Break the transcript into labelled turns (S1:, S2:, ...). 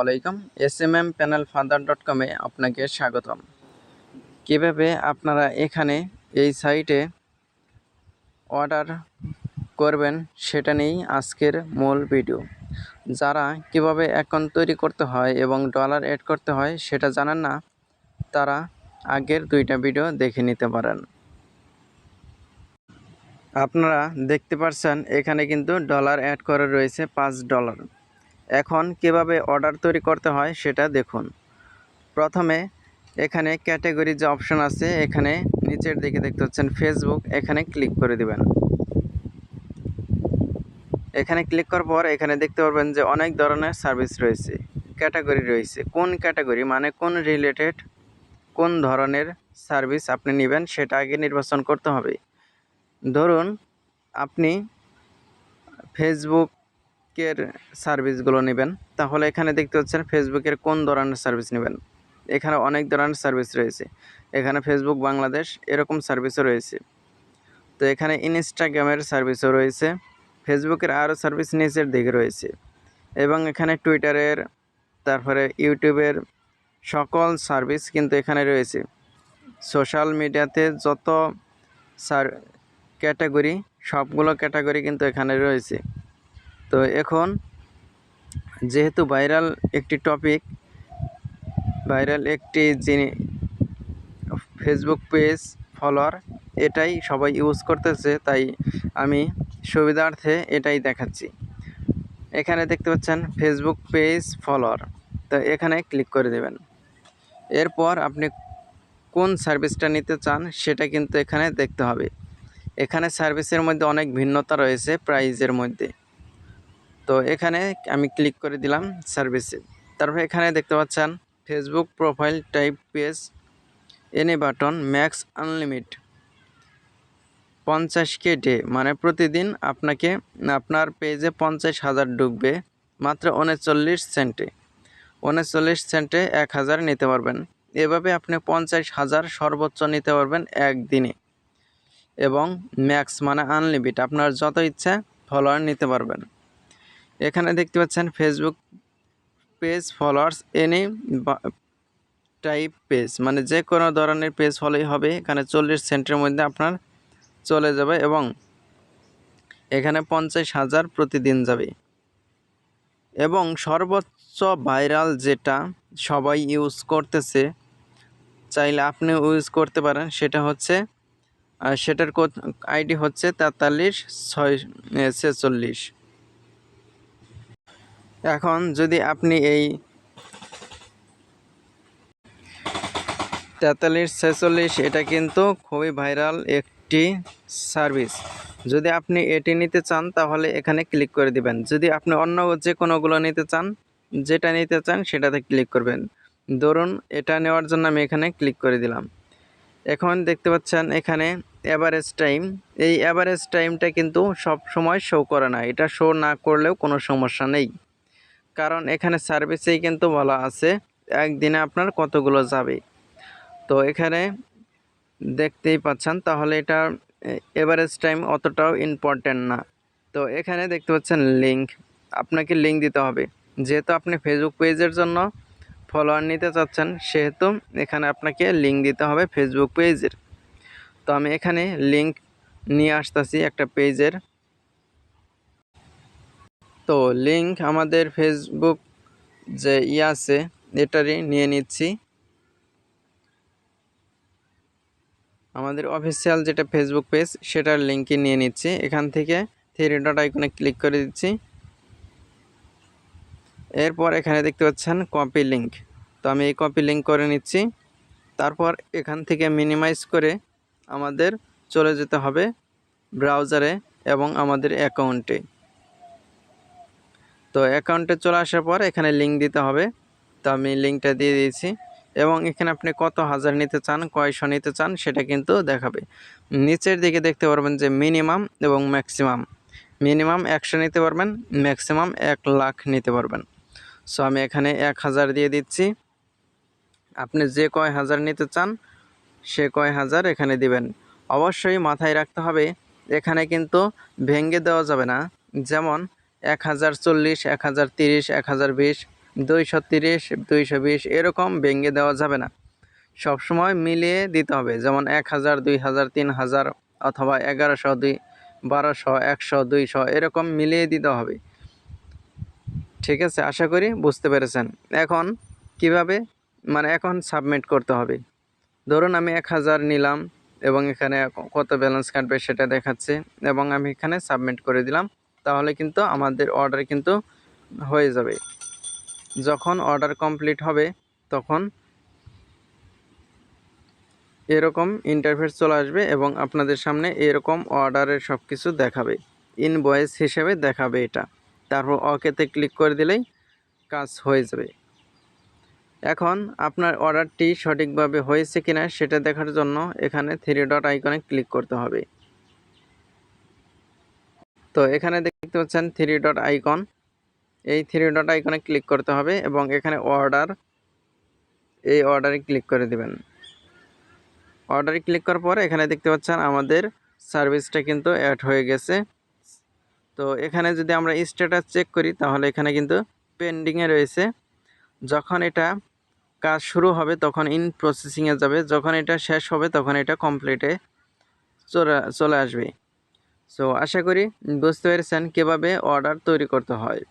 S1: আলাইকুম smmpanelfather.com-এ আপনাকে স্বাগতম। কিভাবে আপনারা এখানে এই সাইটে অর্ডার করবেন সেটা নিয়েই আজকের মূল ভিডিও। যারা কিভাবে অ্যাকাউন্ট তৈরি করতে হয় এবং ডলার অ্যাড করতে হয় সেটা জানেন না, তারা আগের দুইটা ভিডিও দেখে নিতে পারেন। আপনারা দেখতে পাচ্ছেন এখানে কিন্তু ডলার অ্যাড করা রয়েছে $5। এখন কিভাবে অর্ডার তৈরি করতে হয় সেটা দেখুন। প্রথমে এখানে ক্যাটাগরি যে অপশন আছে, এখানে নিচের দিকে দেখতে পাচ্ছেন ফেসবুক, এখানে ক্লিক করে দিবেন। এখানে ক্লিক করার পর এখানে দেখতে পারবেন যে অনেক ধরনের সার্ভিস রয়েছে, ক্যাটাগরি রয়েছে। কোন ক্যাটাগরি মানে কোন রিলেটেড, কোন ধরনের সার্ভিস আপনি নেবেন সেটা আগে নির্বাচন করতে হবে। ধরুন আপনি ফেসবুকের সার্ভিসগুলো নেবেন, তাহলে এখানে দেখতে পাচ্ছেন ফেসবুকের কোন ধরনের সার্ভিস নেবেন। এখানে অনেক ধরনের সার্ভিস রয়েছে, এখানে ফেসবুক বাংলাদেশ এরকম সার্ভিসও রয়েছে। তো এখানে ইনস্টাগ্রামের সার্ভিসও রয়েছে, ফেসবুকের আরও সার্ভিস নিচের দিকে রয়েছে, এবং এখানে টুইটারের, তারপরে ইউটিউবের সকল সার্ভিস কিন্তু এখানে রয়েছে। সোশ্যাল মিডিয়াতে যত ক্যাটাগরি, সবগুলো ক্যাটাগরি কিন্তু এখানে রয়েছে। তো এখন যেহেতু ভাইরাল একটি টপিক, ভাইরাল একটি ফেসবুক পেজ ফলোয়ার, এটাই সবাই ইউজ করতেছে, তাই আমি সুবিধার্থে এটাই দেখাচ্ছি। এখানে দেখতে পাচ্ছেন ফেসবুক পেজ ফলোয়ার, তো এখানে ক্লিক করে দেবেন। এরপর আপনি কোন সার্ভিসটা নিতে চান সেটা কিন্তু এখানে দেখতে হবে। এখানে সার্ভিসের মধ্যে অনেক ভিন্নতা রয়েছে প্রাইজের মধ্যে। তো এখানে আমি ক্লিক করে দিলাম সার্ভিসে। তারপর এখানে দেখতে পাচ্ছেন Facebook profile type page, any button, max unlimited 50K day, মানে প্রতিদিন আপনার পেজে 50,000 ঢুকবে মাত্র 39 সেন্টে। 39 সেন্টে 1000 নিতে পারবেন। এভাবে আপনি 50,000 সর্বোচ্চ নিতে পারবেন একদিনে। এবং ম্যাক্স মানে আনলিমিট, আপনার যত ইচ্ছা ফলোয়ার নিতে পারবেন। এখানে দেখতে পাচ্ছেন Facebook page followers any type page, মানে যে কোনো ধরনের পেজ হলেই হবে। এখানে 40 সেন্টের মধ্যে আপনার চলে যাবে এবং এখানে 50,000 প্রতিদিন যাবে। এবং সর্বোচ্চ ভাইরাল যেটা সবাই ইউজ করতেছে, চাইলে আপনি ইউজ করতে পারেন, সেটা হচ্ছে সেটার আইডি হচ্ছে 43,646। এখন যদি আপনি এই 43,46, এটা কিন্তু খুবই ভাইরাল একটি সার্ভিস। যদি আপনি এটি নিতে চান তাহলে এখানে ক্লিক করে দিবেন। যদি আপনি অন্য যে কোনোগুলো নিতে চান, যেটা নিতে চান সেটাতে ক্লিক করবেন। ধরুন এটা নেওয়ার জন্য আমি এখানে ক্লিক করে দিলাম। এখন দেখতে পাচ্ছেন এখানে অ্যাভারেজ টাইম, এই অ্যাভারেজ টাইমটা কিন্তু সব সময় শো করে না। এটা শো না করলেও কোনো সমস্যা নেই, কারণ এখানে সার্ভিসেই কিন্তু বলা আছে একদিনে আপনার কতগুলো যাবে। তো এখানে দেখতেই পাচ্ছেন, তাহলে এটা এভারেজ টাইম অতটাও ইম্পর্টেন্ট না। তো এখানে দেখতে পাচ্ছেন লিঙ্ক, আপনাকে লিঙ্ক দিতে হবে। যেহেতু আপনি ফেসবুক পেজের জন্য ফলোয়ার নিতে চাচ্ছেন, সেহেতু এখানে আপনাকে লিঙ্ক দিতে হবে ফেসবুক পেজের। তো আমি এখানে লিঙ্ক নিয়ে আসতেছি একটা পেজের। তো লিঙ্ক আমাদের ফেসবুক যে আছে এটারই নিয়ে নিচ্ছি। আমাদের অফিসিয়াল যেটা ফেসবুক পেজ সেটার লিঙ্কই নিয়ে নিচ্ছি। এখান থেকে থ্রি ডট আইকনে ক্লিক করে দিচ্ছি। এরপর এখানে দেখতে পাচ্ছেন কপি লিঙ্ক, তো আমি এই কপি লিঙ্ক করে নিচ্ছি। তারপর এখান থেকে মিনিমাইজ করে আমাদের চলে যেতে হবে ব্রাউজারে এবং আমাদের অ্যাকাউন্টে। তো অ্যাকাউন্টে চলে আসার পর এখানে লিঙ্ক দিতে হবে। তো আমি লিঙ্কটা দিয়ে দিয়েছি এবং এখানে আপনি কত হাজার নিতে চান, কয়শো নিতে চান সেটা কিন্তু দেখাবে। নিচের দিকে দেখতে পারবেন যে মিনিমাম এবং ম্যাক্সিমাম। মিনিমাম 100 নিতে পারবেন, ম্যাক্সিমাম 1 লাখ নিতে পারবেন। সো আমি এখানে 1000 দিয়ে দিচ্ছি। আপনি যে কয় হাজার নিতে চান সে কয় হাজার এখানে দিবেন। অবশ্যই মাথায় রাখতে হবে এখানে কিন্তু ভেঙে দেওয়া যাবে না, যেমন 1040, 1030, 1020 230, 220 এরকম ভেঙে দেওয়া যাবে না, সবসময় মিলিয়ে দিতে হবে। যেমন 1000, 2000, 3000 অথবা 1100, 1200, 100, 200 এরকম মিলিয়ে দিতে হবে। ঠিক আছে, আশা করি বুঝতে পেরেছেন। এখন কিভাবে এখন সাবমিট করতে হবে। ধরুন আমি 1000 নিলাম এবং এখানে কত ব্যালেন্স কাটবে সেটা দেখাচ্ছে এবং আমি এখানে সাবমিট করে দিলাম। তাহলে কিন্তু আমাদের অর্ডার কিন্তু হয়ে যাবে। যখন অর্ডার কমপ্লিট হবে তখন এরকম ইন্টারফেস চলে আসবে এবং আপনাদের সামনে এরকম অর্ডারের সব কিছু দেখাবে, ইনভয়েস হিসেবে দেখাবে এটা। তারপর ওকেতে ক্লিক করে দিলেই কাজ হয়ে যাবে। এখন আপনার অর্ডারটি সঠিকভাবে হয়েছে কিনা সেটা দেখার জন্য এখানে 3 ডট আইকনে ক্লিক করতে হবে। তো এখানে দেখতে পাচ্ছেন 3 ডট আইকন, এই 3 ডট আইকনে ক্লিক করতে হবে এবং এখানে অর্ডার, এই অর্ডারে ক্লিক করে দিবেন। অর্ডারে ক্লিক করার পরে এখানে দেখতে পাচ্ছেন আমাদের সার্ভিসটা কিন্তু অ্যাড হয়ে গেছে। তো এখানে যদি আমরা স্ট্যাটাস চেক করি তাহলে এখানে কিন্তু পেন্ডিংয়ে রয়েছে। যখন এটা কাজ শুরু হবে তখন ইন প্রসেসিংয়ে যাবে, যখন এটা শেষ হবে তখন এটা কমপ্লিটে চলে আসবে। সো আশা করি বুঝতে পেরেছেন কীভাবে অর্ডার তৈরি করতে হয়।